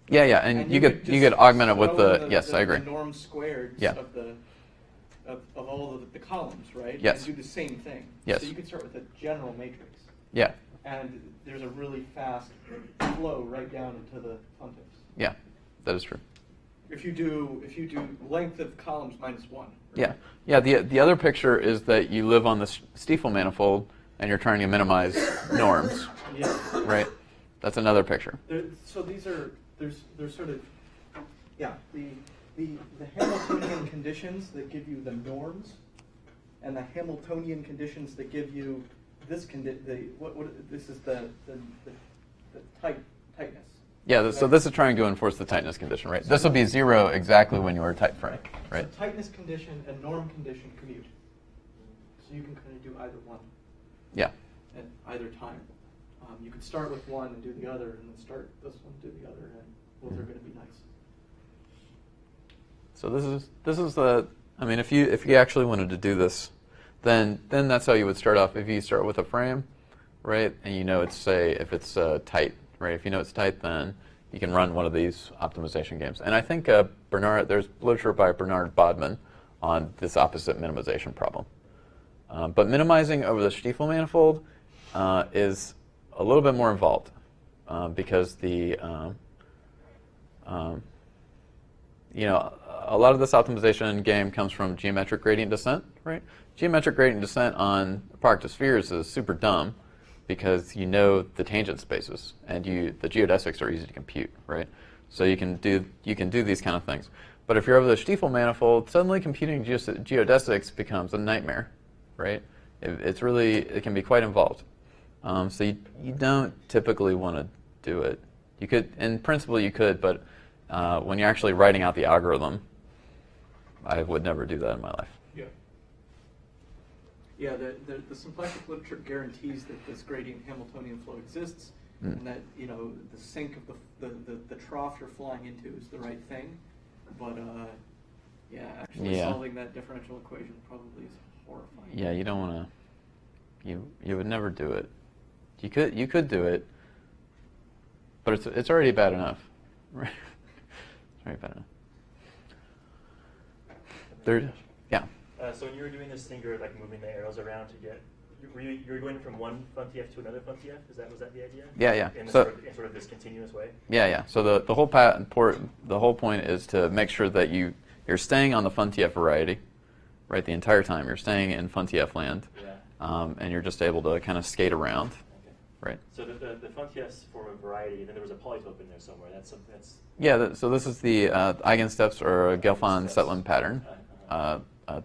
Yeah, and you could augment it with yes, I agree. The norm squared of all of the columns, right? Yes. And do the same thing. Yes. So you could start with a general matrix. Yeah. And there's a really fast flow right down into the functors. Yeah, that is true. If you do length of columns minus 1. Right? Yeah. The other picture is that you live on the Stiefel manifold and you're trying to minimize norms. Yeah. Right. That's another picture. So these are there's sort of the Hamiltonian conditions that give you the norms, and the Hamiltonian conditions that give you this this is the tightness. Yeah, so this is trying to enforce the tightness condition, right? This will be 0 exactly when you are tight frame, right? So tightness condition and norm condition commute. So you can kind of do either one. Yeah. At either time. You could start with one and do the other, and then start this one, do the other, and both are going to be nice. So this is the, I mean, if you actually wanted to do this, then that's how you would start off. If you start with a frame, right, and you know it's, say, if it's tight, right? If you know it's tight, then you can run one of these optimization games. And I think there's literature by Bernard Bodman on this opposite minimization problem. But minimizing over the Stiefel manifold is a little bit more involved because a lot of this optimization game comes from geometric gradient descent, right? Geometric gradient descent on product of spheres is super dumb because you know the tangent spaces and the geodesics are easy to compute, right? So you can do these kind of things. But if you're over the Stiefel manifold, suddenly computing geodesics becomes a nightmare, right? It can be quite involved. So you don't typically want to do it. You could, in principle, you could, but when you're actually writing out the algorithm, I would never do that in my life. Yeah. Yeah, the symplectic literature guarantees that this gradient Hamiltonian flow exists, and that the sink of the trough you're flying into is the right thing. But actually solving that differential equation probably is horrifying. Yeah, you don't want to. You would never do it. You could do it, but it's already bad enough, right? It's already bad enough. Yeah. So when you were doing this thing, you were like moving the arrows around to get. You were going from one FunTF to another FunTF. Was that the idea? Yeah. In sort of this continuous way. Yeah. So the whole point is to make sure that you're staying on the FunTF variety, right? The entire time you're staying in FunTF land, and you're just able to kind of skate around, right? So the FunTF's form of variety. Then there was a polytope in there somewhere. That's. Yeah. So this is the eigensteps or Gelfand-Setlin pattern.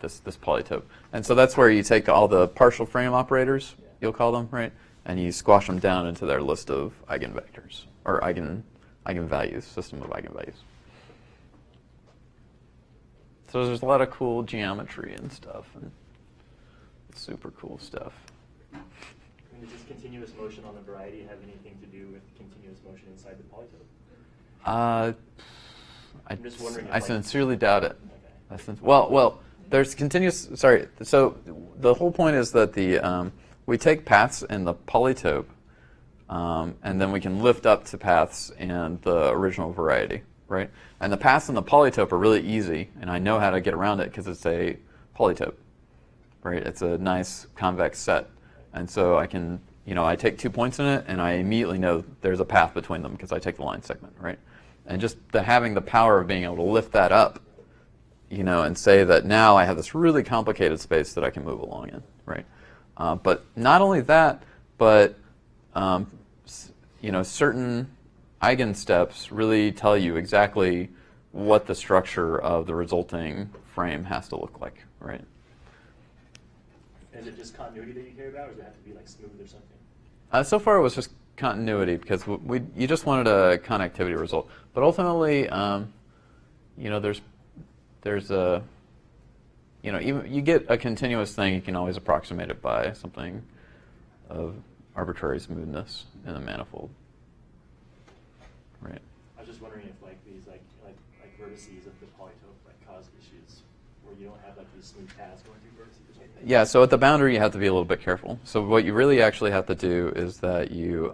This polytope. And so that's where you take all the partial frame operators, you'll call them, right? And you squash them down into their list of eigenvectors, or eigenvalues, system of eigenvalues. So there's a lot of cool geometry and stuff, and super cool stuff. And does this continuous motion on the variety have anything to do with continuous motion inside the polytope? I'm just wondering. I sincerely doubt it. Okay. Well, there's continuous. Sorry. So the whole point is that we take paths in the polytope, and then we can lift up to paths in the original variety, right? And the paths in the polytope are really easy, and I know how to get around it because it's a polytope, right? It's a nice convex set, and so I can, I take 2 points in it, and I immediately know there's a path between them because I take the line segment, right? And just having the power of being able to lift that up, and say that now I have this really complicated space that I can move along in, right? But not only that, but certain eigensteps really tell you exactly what the structure of the resulting frame has to look like, right? Is it just continuity that you care about, or does it have to be like smooth or something? So far, it was just continuity because you just wanted a connectivity result. But ultimately, there's a, even you get a continuous thing, you can always approximate it by something of arbitrary smoothness in the manifold, right? I was just wondering if these like vertices of the polytope cause issues where you don't have these smooth paths going through vertices or something. Yeah. So at the boundary, you have to be a little bit careful. So what you really actually have to do is that you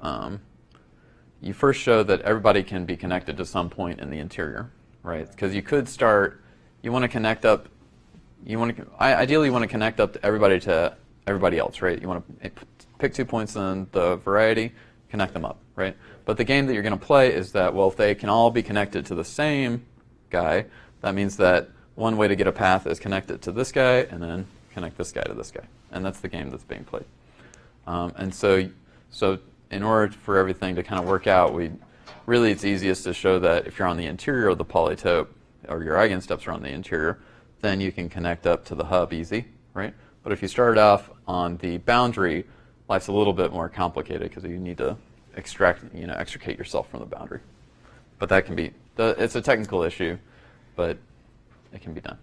first show that everybody can be connected to some point in the interior, right? Because you could start. You want to connect up. Ideally, you want to connect up to everybody else, right? You want to pick 2 points in the variety, connect them up, right? But the game that you're going to play is that, well, if they can all be connected to the same guy, that means that one way to get a path is connect it to this guy and then connect this guy to this guy, and that's the game that's being played. And so in order for everything to kind of work out, it's easiest to show that if you're on the interior of the polytope, or your eigensteps are on the interior, then you can connect up to the hub easy, right? But if you start off on the boundary, life's a little bit more complicated because you need to extricate yourself from the boundary. But that can be, it's a technical issue, but it can be done.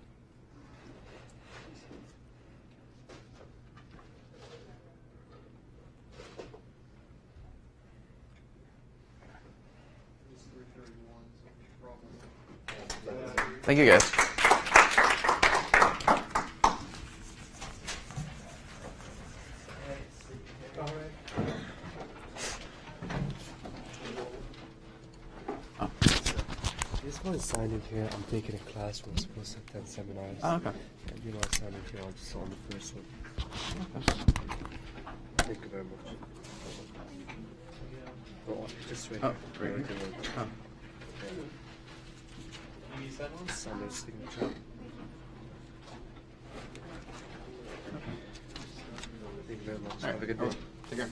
Thank you, guys. Oh. just want to sign in here. I'm taking a class. We're supposed to attend seminars. Oh, okay. And you know, I signed in here. I'll just on the first one. Thank you very much. Oh, just right Oh, here. right here. Oh. Can you sign one? Sign their signature. Thank you very much. All right. Have a good Oh, day. take care.